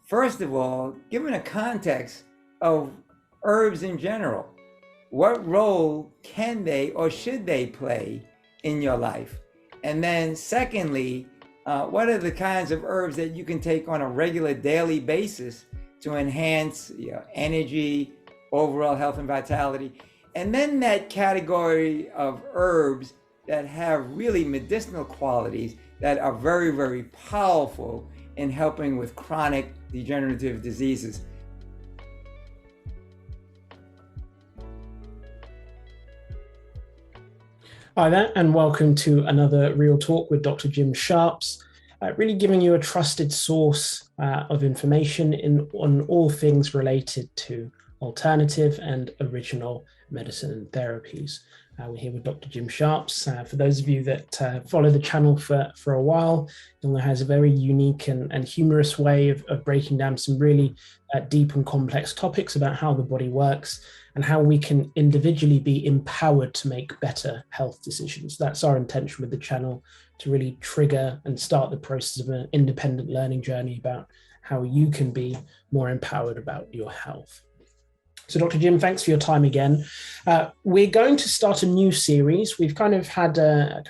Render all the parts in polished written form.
first of all, given a context of herbs in general, what role can they or should they play in your life? And then secondly, what are the kinds of herbs that you can take on a regular daily basis to enhance your energy, overall health and vitality? And then that category of herbs that have really medicinal qualities that are very, very powerful in helping with chronic degenerative diseases. Hi there, and welcome to another Real Talk with Dr. Jim Sharps, really giving you a trusted source of information on all things related to alternative and original medicine and therapies. We're here with Dr. Jim Sharps. For those of you that follow the channel for a while, you'll know has a very unique and humorous way of breaking down some really deep and complex topics about how the body works and how we can individually be empowered to make better health decisions. That's our intention with the channel, to really trigger and start the process of an independent learning journey about how you can be more empowered about your health. So Dr. Jim, thanks for your time again. We're going to start a new series. We've kind of had a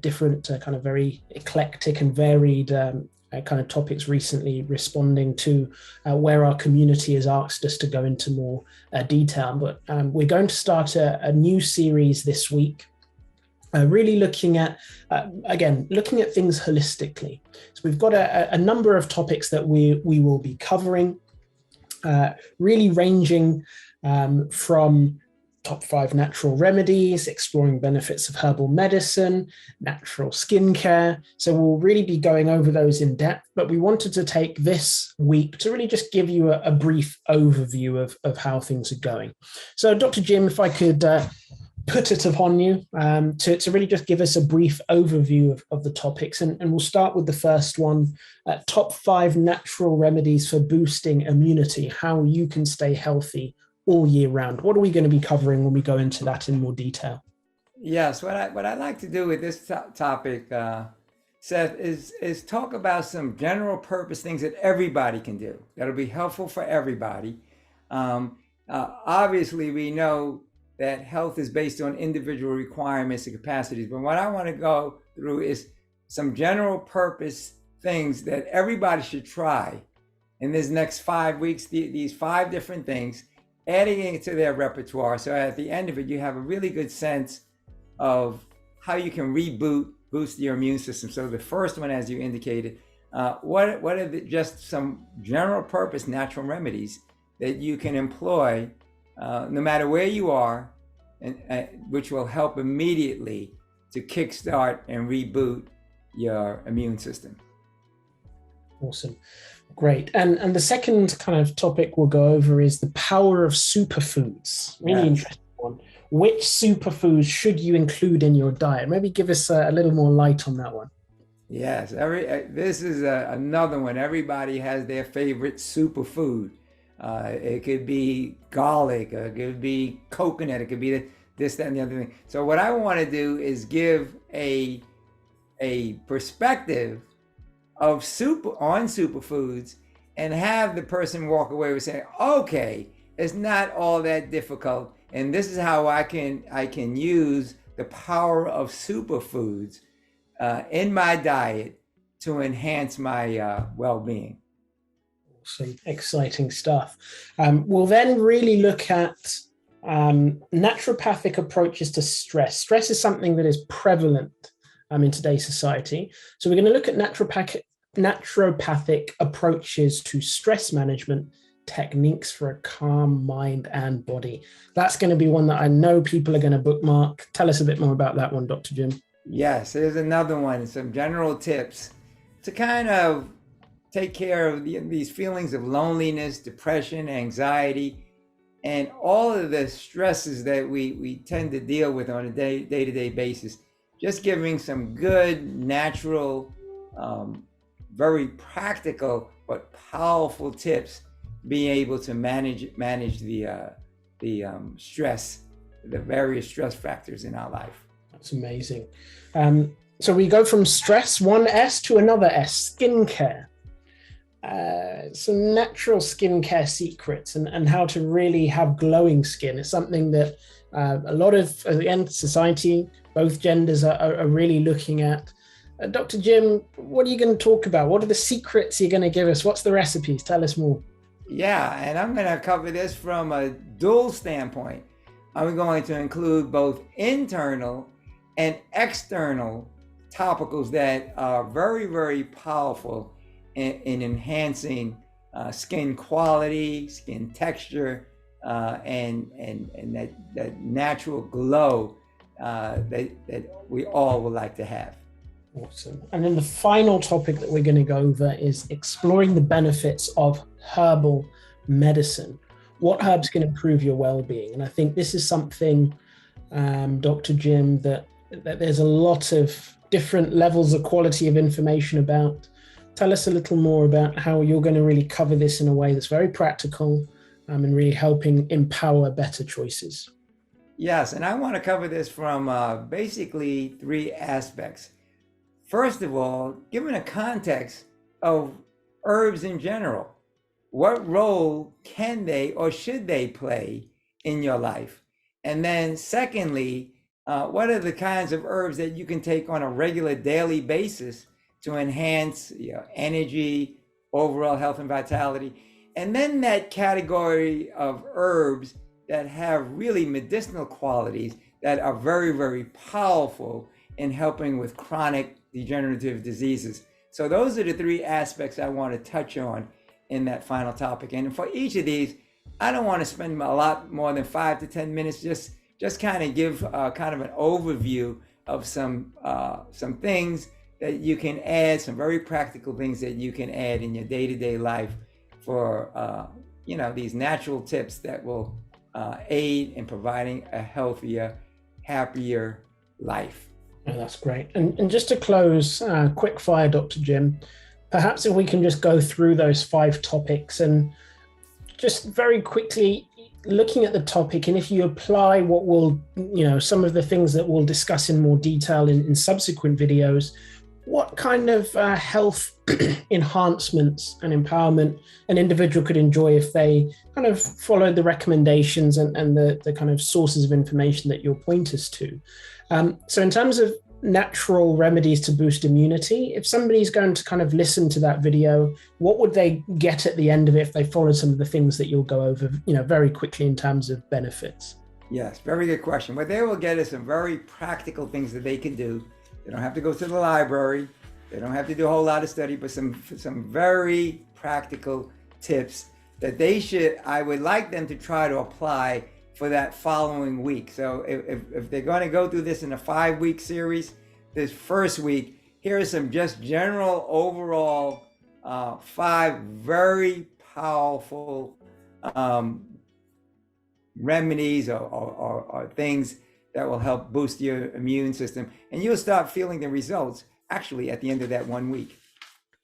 different kind of very eclectic and varied kind of topics recently, responding to where our community has asked us to go into more detail. But we're going to start a new series this week, really looking at, looking at things holistically. So we've got a number of topics that we will be covering, really ranging from top 5 natural remedies, exploring benefits of herbal medicine, natural skincare. So we'll really be going over those in depth, but we wanted to take this week to really just give you a brief overview of how things are going. So Dr. Jim, if I could put it upon you to really just give us a brief overview of the topics. And we'll start with the first one, top 5 natural remedies for boosting immunity, how you can stay healthy all year round. What are we going to be covering when we go into that in more detail? Yes, what I'd like to do with this topic, Seth, is talk about some general purpose things that everybody can do that'll be helpful for everybody. Obviously, we know that health is based on individual requirements and capacities, but what I want to go through is some general purpose things that everybody should try in this next 5 weeks, these 5 different things, adding it to their repertoire. So at the end of it, you have a really good sense of how you can boost your immune system. So the first one, as you indicated, what are just some general purpose natural remedies that you can employ no matter where you are, and which will help immediately to kickstart and reboot your immune system. Awesome. Great. And the second kind of topic we'll go over is the power of superfoods. Really interesting one. Which superfoods should you include in your diet? Maybe give us a little more light on that one. Yes, this is another one. Everybody has their favorite superfood. It could be garlic, it could be coconut, it could be this, that, and the other thing. So what I want to do is give a perspective of superfoods and have the person walk away with saying, okay, it's not all that difficult, and this is how I can use the power of superfoods in my diet to enhance my well-being. Some exciting stuff. We'll then really look at naturopathic approaches to stress. Stress is something that is prevalent in today's society. So we're going to look at naturopathic approaches to stress management, techniques for a calm mind and body. That's going to be one that I know people are going to bookmark. Tell us a bit more about that one, Dr. Jim. Yes, there's another one, some general tips to kind of take care of these feelings of loneliness, depression, anxiety, and all of the stresses that we tend to deal with on a day-to-day basis. Just giving some good, natural, very practical but powerful tips, being able to manage the stress, the various stress factors in our life. That's amazing. So we go from stress, one S, to another S, skincare. some natural skincare secrets and how to really have glowing skin. It's something that a lot of, again, society, both genders are really looking at. Dr. Jim, what are you going to talk about? What are the secrets you're going to give us? What's the recipes? Tell us more. Yeah, and I'm going to cover this from a dual standpoint. I'm going to include both internal and external topicals that are very, very powerful in enhancing skin quality, skin texture, and that natural glow that we all would like to have. Awesome. And then the final topic that we're going to go over is exploring the benefits of herbal medicine. What herbs can improve your well-being? And I think this is something, Dr. Jim, that there's a lot of different levels of quality of information about. Tell us a little more about how you're going to really cover this in a way that's very practical and really helping empower better choices. Yes, and I want to cover this from basically three aspects. First of all, given a context of herbs in general, what role can they or should they play in your life? And then secondly, what are the kinds of herbs that you can take on a regular daily basis to enhance your energy, overall health and vitality? And then that category of herbs that have really medicinal qualities that are very, very powerful in helping with chronic degenerative diseases. So those are the three aspects I want to touch on in that final topic. And for each of these, I don't want to spend a lot more than 5 to 10 minutes, just kind of give kind of an overview of some things that you can add, some very practical things that you can add in your day-to-day life for these natural tips that will aid in providing a healthier, happier life. Oh, that's great. And just to close, quick fire, Dr. Jim, perhaps if we can just go through those 5 topics and just very quickly looking at the topic, and if you apply what we'll, some of the things that we'll discuss in more detail in subsequent videos, what kind of health enhancements and empowerment an individual could enjoy if they kind of followed the recommendations and the kind of sources of information that you'll point us to. So in terms of natural remedies to boost immunity, if somebody's going to kind of listen to that video, what would they get at the end of it if they followed some of the things that you'll go over, very quickly in terms of benefits? Yes, very good question. What they will get is some very practical things that they can do. They don't have to go to the library. They don't have to do a whole lot of study, but some very practical tips that I would like them to try to apply for that following week. So if they're going to go through this in a 5-week series, this first week, here are some just general overall 5 very powerful remedies or things that will help boost your immune system. And you'll start feeling the results actually at the end of that 1 week.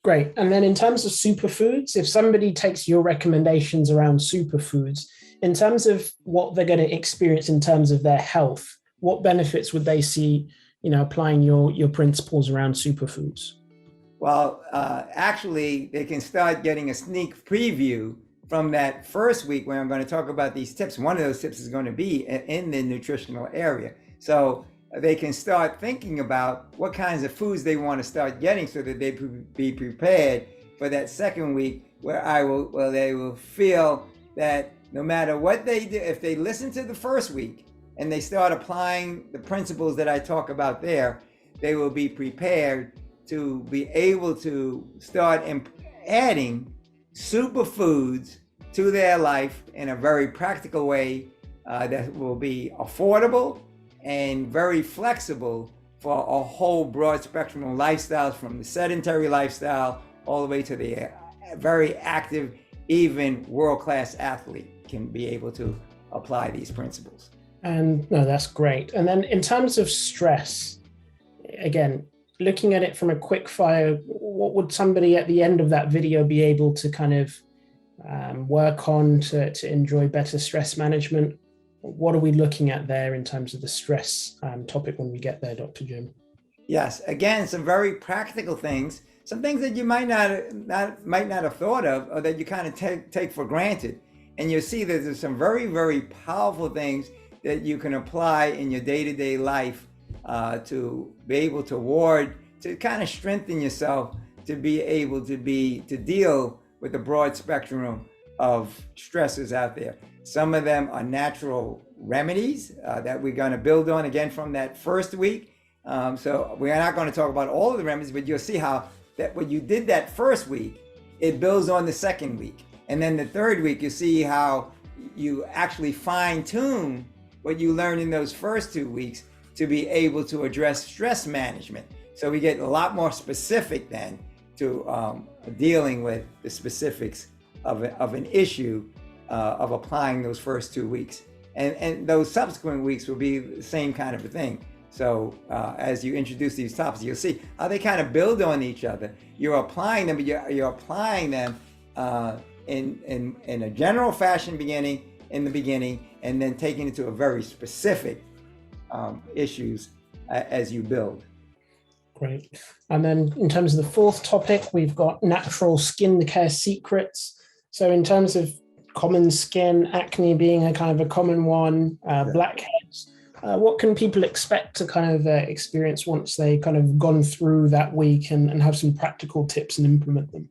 Great. And then in terms of superfoods, if somebody takes your recommendations around superfoods, in terms of what they're going to experience in terms of their health, what benefits would they see, applying your principles around superfoods? Well, actually, they can start getting a sneak preview from that first week where I'm going to talk about these tips. One of those tips is going to be in the nutritional area. So they can start thinking about what kinds of foods they want to start getting so that they be prepared for that second week where they will feel that no matter what they do, if they listen to the first week and they start applying the principles that I talk about there, they will be prepared to be able to start adding superfoods to their life in a very practical way that will be affordable and very flexible for a whole broad spectrum of lifestyles, from the sedentary lifestyle all the way to the very active, even world-class athlete can be able to apply these principles. And no, that's great. And then in terms of stress, again, looking at it from a quick fire, what would somebody at the end of that video be able to kind of work on to enjoy better stress management? What are we looking at there in terms of the stress topic when we get there, Dr. Jim? Yes, again, some very practical things. some things that you might not have thought of, or that you kind of take for granted. And you'll see that there's some very, very powerful things that you can apply in your day-to-day life to be able to kind of strengthen yourself, to be able to deal with the broad spectrum of stresses out there. Some of them are natural remedies that we're going to build on again from that first week. So we're not going to talk about all of the remedies, but you'll see how that when you did that first week, it builds on the second week. And then the third week, you see how you actually fine tune what you learned in those first 2 weeks to be able to address stress management. So we get a lot more specific then to dealing with the specifics of an issue of applying those first 2 weeks. And those subsequent weeks will be the same kind of a thing. So as you introduce these topics, you'll see how they kind of build on each other. You're applying them, but you're applying them in a general fashion in the beginning, and then taking it to a very specific issues as you build. Great. And then in terms of the fourth topic, we've got natural skin care secrets. So in terms of common skin, acne being a kind of a common one, blackheads, what can people expect to kind of experience once they kind of gone through that week and have some practical tips and implement them?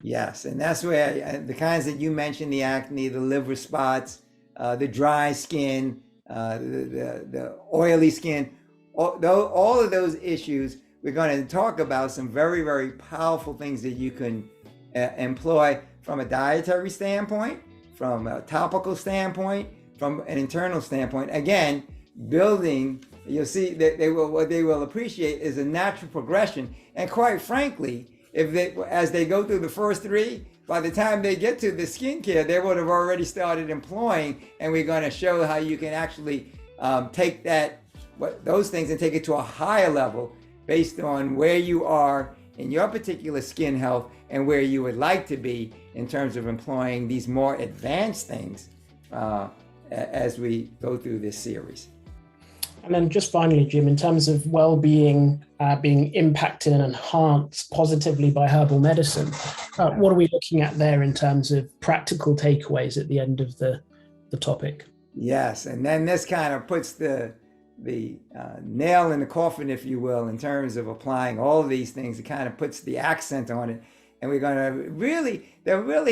Yes, and that's where the kinds that you mentioned, the acne, the liver spots, the dry skin, the oily skin, all of those issues, we're going to talk about some very, very powerful things that you can employ from a dietary standpoint, from a topical standpoint, from an internal standpoint. Again, building, you'll see that what they will appreciate is a natural progression. And quite frankly, as they go through the first three, by the time they get to the skincare, they would have already started employing, and we're going to show how you can actually take those things and take it to a higher level based on where you are in your particular skin health and where you would like to be in terms of employing these more advanced things as we go through this series. And then just finally, Jim, in terms of well-being being impacted and enhanced positively by herbal medicine, what are we looking at there in terms of practical takeaways at the end of the topic? Yes, and then this kind of puts the nail in the coffin, if you will, in terms of applying all of these things. It kind of puts the accent on it, and we're going to really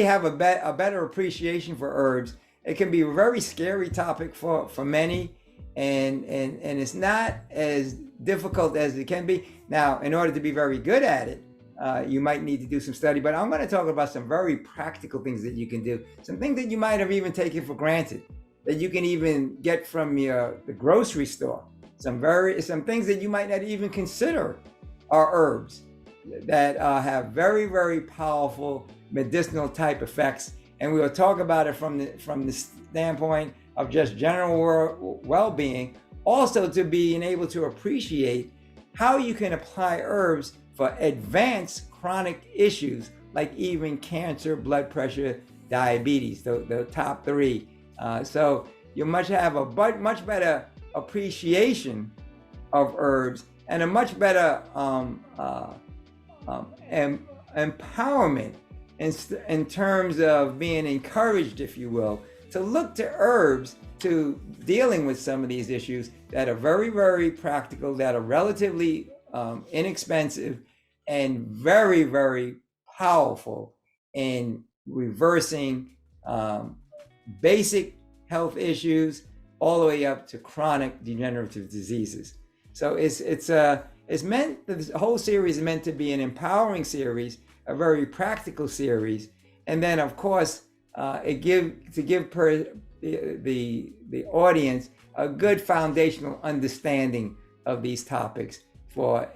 have a better appreciation for herbs. It can be a very scary topic for many. And it's not as difficult as it can be. Now, in order to be very good at it, you might need to do some study, but I'm going to talk about some very practical things that you can do. Some things that you might have even taken for granted, that you can even get from the grocery store. Some things that you might not even consider are herbs that have very, very powerful medicinal type effects. And we will talk about it from the standpoint of just general well-being, also to being able to appreciate how you can apply herbs for advanced chronic issues like even cancer, blood pressure, diabetes, the top three. So you must have a much better appreciation of herbs and a much better empowerment in terms of being encouraged, if you will, to look to herbs to dealing with some of these issues that are very, very practical, that are relatively inexpensive and very, very powerful in reversing basic health issues all the way up to chronic degenerative diseases. So it's meant, this whole series is meant to be an empowering series, a very practical series, and then of course to give the audience a good foundational understanding of these topics for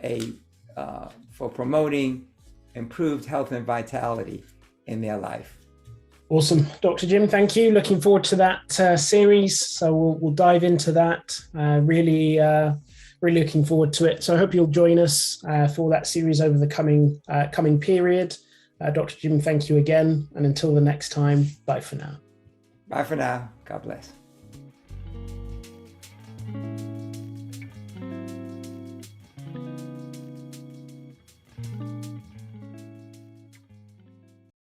promoting improved health and vitality in their life. Awesome. Dr. Jim, thank you. Looking forward to that series. So we'll dive into that. Really looking forward to it. So I hope you'll join us for that series over the coming period. Dr. Jim, thank you again. And until the next time, bye for now. Bye for now. God bless.